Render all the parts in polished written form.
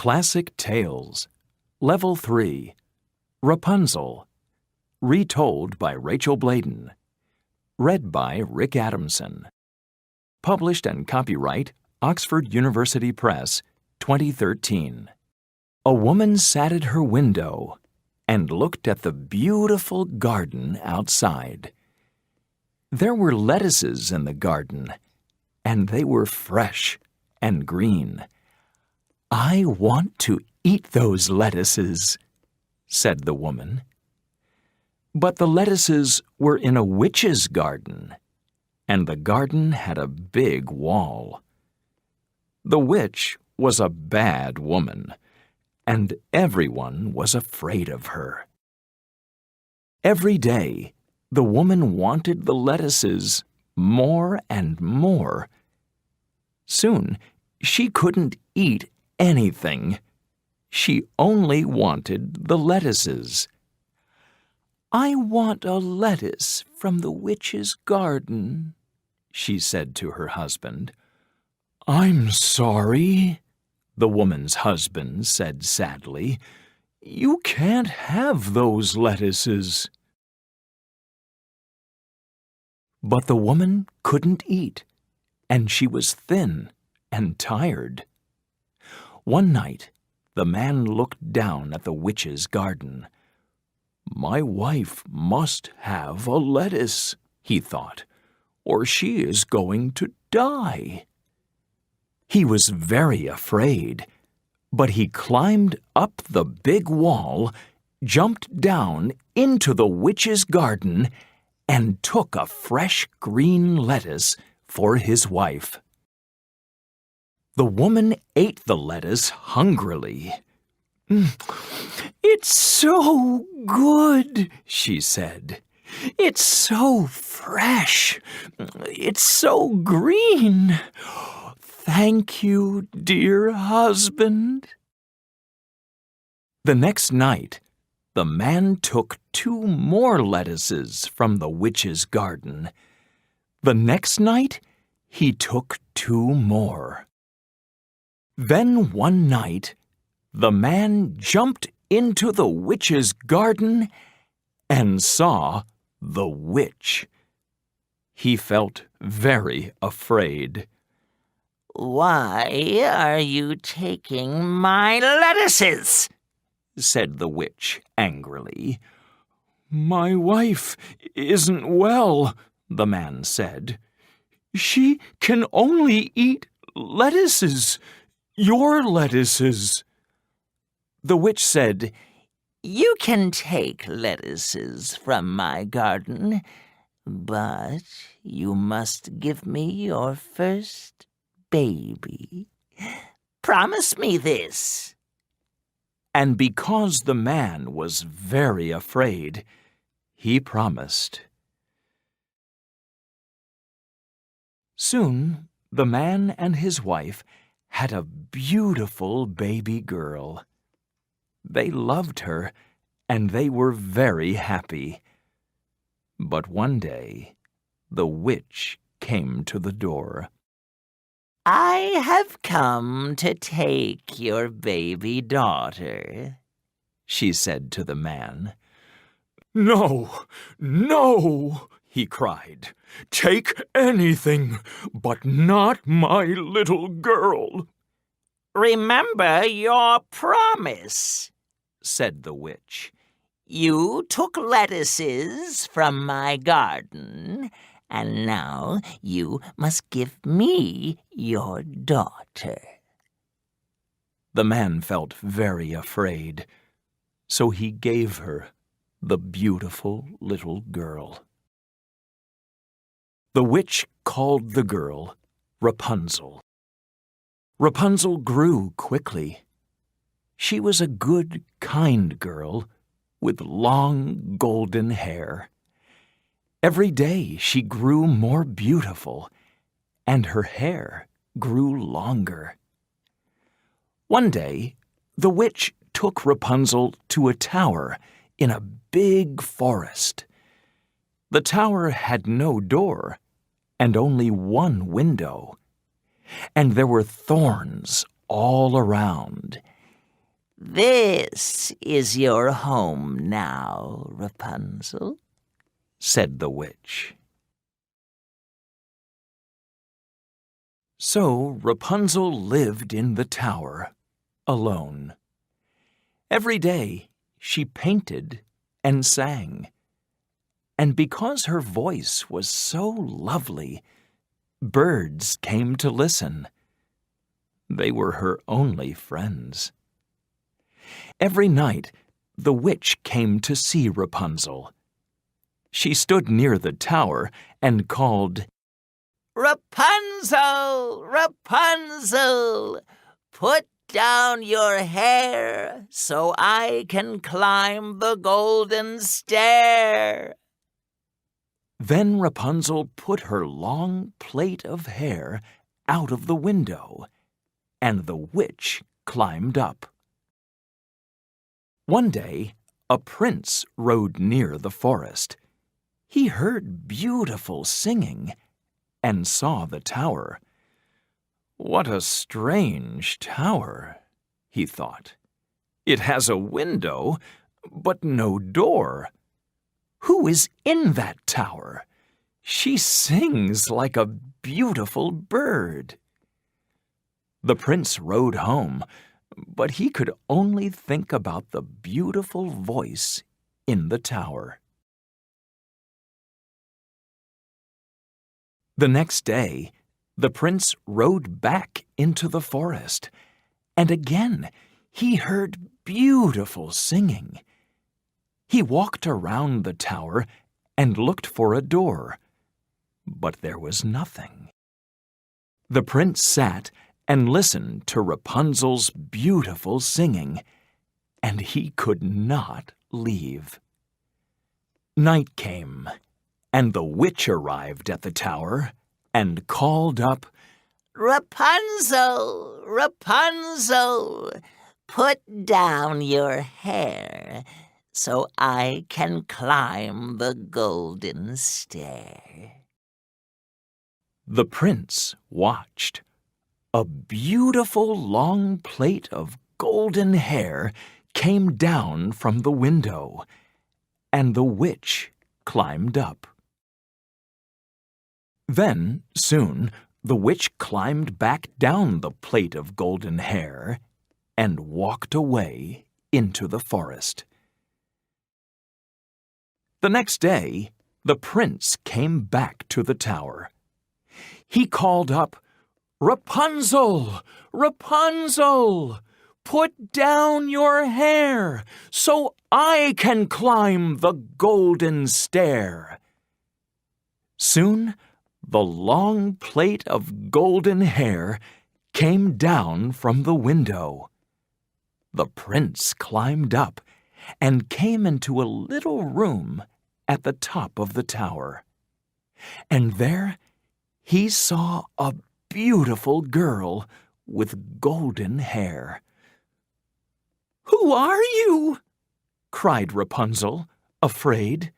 Classic Tales, Level 3, Rapunzel, retold by Rachel Bladen, read by Rick Adamson. Published and copyright Oxford University Press, 2013. A woman sat at her window and looked at the beautiful garden outside. There were lettuces in the garden, and they were fresh and green. "I want to eat those lettuces," said the woman. But the lettuces were in a witch's garden, and the garden had a big wall. The witch was a bad woman, and everyone was afraid of her. Every day, the woman wanted the lettuces more and more. Soon, she couldn't eat anything. She only wanted the lettuces. "I want a lettuce from the witch's garden," she said to her husband. "I'm sorry," the woman's husband said sadly. "You can't have those lettuces." But the woman couldn't eat, and she was thin and tired. One night, the man looked down at the witch's garden. "My wife must have a lettuce," he thought, "or she is going to die." He was very afraid, but he climbed up the big wall, jumped down into the witch's garden, and took a fresh green lettuce for his wife. The woman ate the lettuce hungrily. "It's so good," she said. "It's so fresh. It's so green. Thank you, dear husband." The next night, the man took 2 more lettuces from the witch's garden. The next night, he took 2 more. Then one night, the man jumped into the witch's garden and saw the witch. He felt very afraid. "Why are you taking my lettuces?" said the witch angrily. "My wife isn't well," the man said. "She can only eat lettuces, your lettuces." The witch said, "You can take lettuces from my garden, but you must give me your first baby. Promise me this." And because the man was very afraid, he promised. Soon, the man and his wife had a beautiful baby girl. They loved her, and they were very happy. But one day, the witch came to the door. "I have come to take your baby daughter," she said to the man. "No, no," he cried. "Take anything, but not my little girl." "Remember your promise," said the witch. "You took lettuces from my garden, and now you must give me your daughter." The man felt very afraid, so he gave her the beautiful little girl. The witch called the girl Rapunzel. Rapunzel grew quickly. She was a good, kind girl with long golden hair. Every day she grew more beautiful, and her hair grew longer. One day, the witch took Rapunzel to a tower in a big forest. The tower had no door and only one window, and there were thorns all around. "This is your home now, Rapunzel," said the witch. So Rapunzel lived in the tower, alone. Every day she painted and sang. And because her voice was so lovely, birds came to listen. They were her only friends. Every night, the witch came to see Rapunzel. She stood near the tower and called, "Rapunzel, Rapunzel, put down your hair so I can climb the golden stair." Then Rapunzel put her long plait of hair out of the window, and the witch climbed up. One day, a prince rode near the forest. He heard beautiful singing and saw the tower. "What a strange tower," he thought. "It has a window, but no door. Who is in that tower? She sings like a beautiful bird." The prince rode home, but he could only think about the beautiful voice in the tower. The next day, the prince rode back into the forest, and again he heard beautiful singing. He walked around the tower and looked for a door, but there was nothing. The prince sat and listened to Rapunzel's beautiful singing, and he could not leave. Night came, and the witch arrived at the tower and called up, "Rapunzel, Rapunzel, put down your hair so I can climb the golden stair." The prince watched. A beautiful long plait of golden hair came down from the window, and the witch climbed up. Then, soon, the witch climbed back down the plait of golden hair and walked away into the forest. The next day, the prince came back to the tower. He called up, "Rapunzel, Rapunzel, put down your hair so I can climb the golden stair." Soon, the long plait of golden hair came down from the window. The prince climbed up and came into a little room at the top of the tower. And there he saw a beautiful girl with golden hair. "Who are you?" cried Rapunzel, afraid.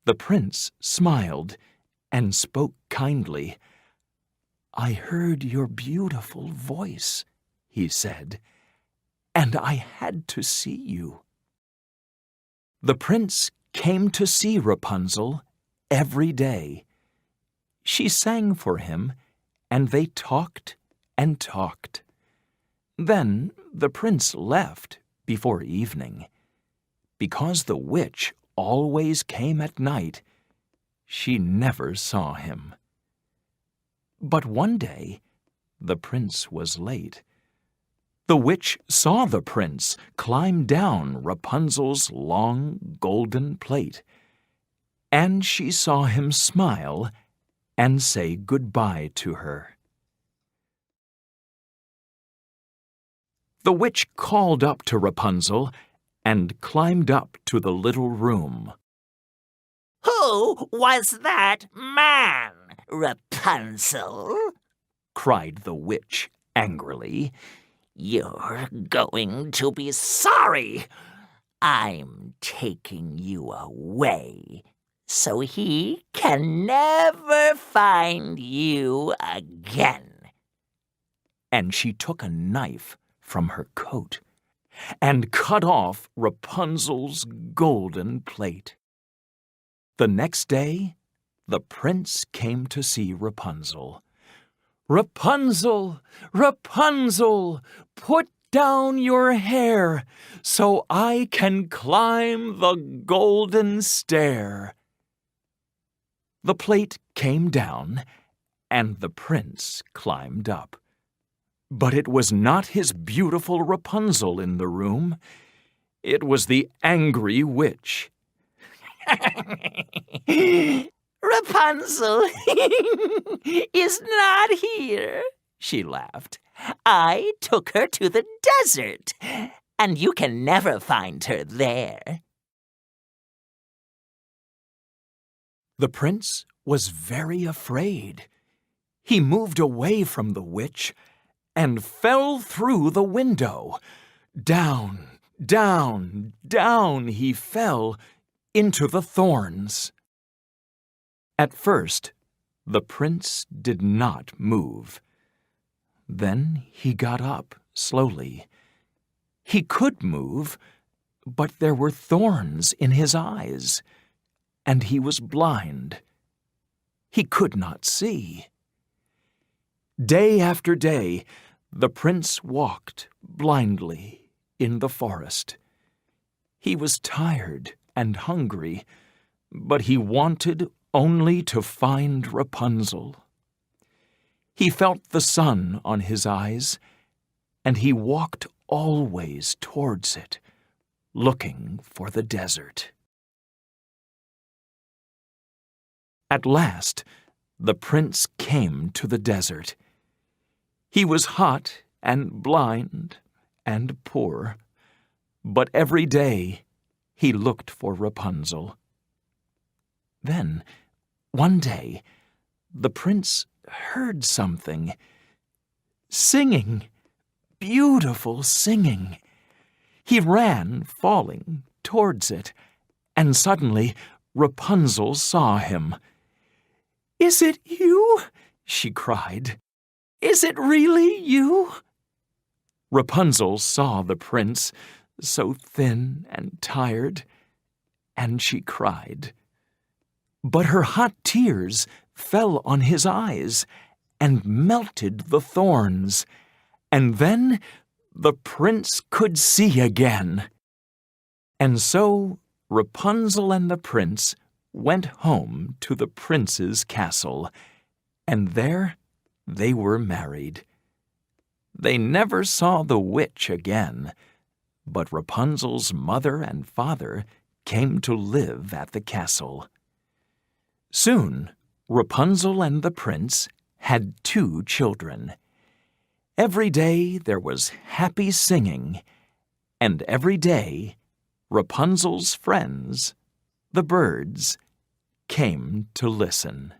The prince smiled and spoke kindly. "I heard your beautiful voice," he said, "and I had to see you." The prince came to see Rapunzel every day. She sang for him, and they talked and talked. Then the prince left before evening. Because the witch always came at night, she never saw him. But one day, the prince was late. The witch saw the prince climb down Rapunzel's long golden plait, and she saw him smile and say goodbye to her. The witch called up to Rapunzel and climbed up to the little room. "Who was that man, Rapunzel?" cried the witch angrily. "You're going to be sorry. I'm taking you away so he can never find you again." And she took a knife from her coat and cut off Rapunzel's golden plait. The next day, the prince came to see Rapunzel. "Rapunzel, Rapunzel, put down your hair so I can climb the golden stair." The plait came down, and the prince climbed up. But it was not his beautiful Rapunzel in the room. It was the angry witch. "Rapunzel is not here," she laughed. "I took her to the desert, and you can never find her there." The prince was very afraid. He moved away from the witch and fell through the window. Down, down, down he fell into the thorns. At first, the prince did not move. Then he got up slowly. He could move, but there were thorns in his eyes, and he was blind. He could not see. Day after day, the prince walked blindly in the forest. He was tired and hungry, but he wanted only to find Rapunzel. He felt the sun on his eyes, and he walked always towards it, looking for the desert. At last, the prince came to the desert. He was hot and blind and poor, but every day he looked for Rapunzel. Then, one day, the prince heard something. Singing, beautiful singing. He ran, falling, towards it, and suddenly Rapunzel saw him. "Is it you?" she cried. "Is it really you?" Rapunzel saw the prince, so thin and tired, and she cried. But her hot tears fell on his eyes and melted the thorns, and then the prince could see again. And so Rapunzel and the prince went home to the prince's castle, and there they were married. They never saw the witch again, but Rapunzel's mother and father came to live at the castle. Soon, Rapunzel and the prince had 2 children. Every day there was happy singing, and every day Rapunzel's friends, the birds, came to listen.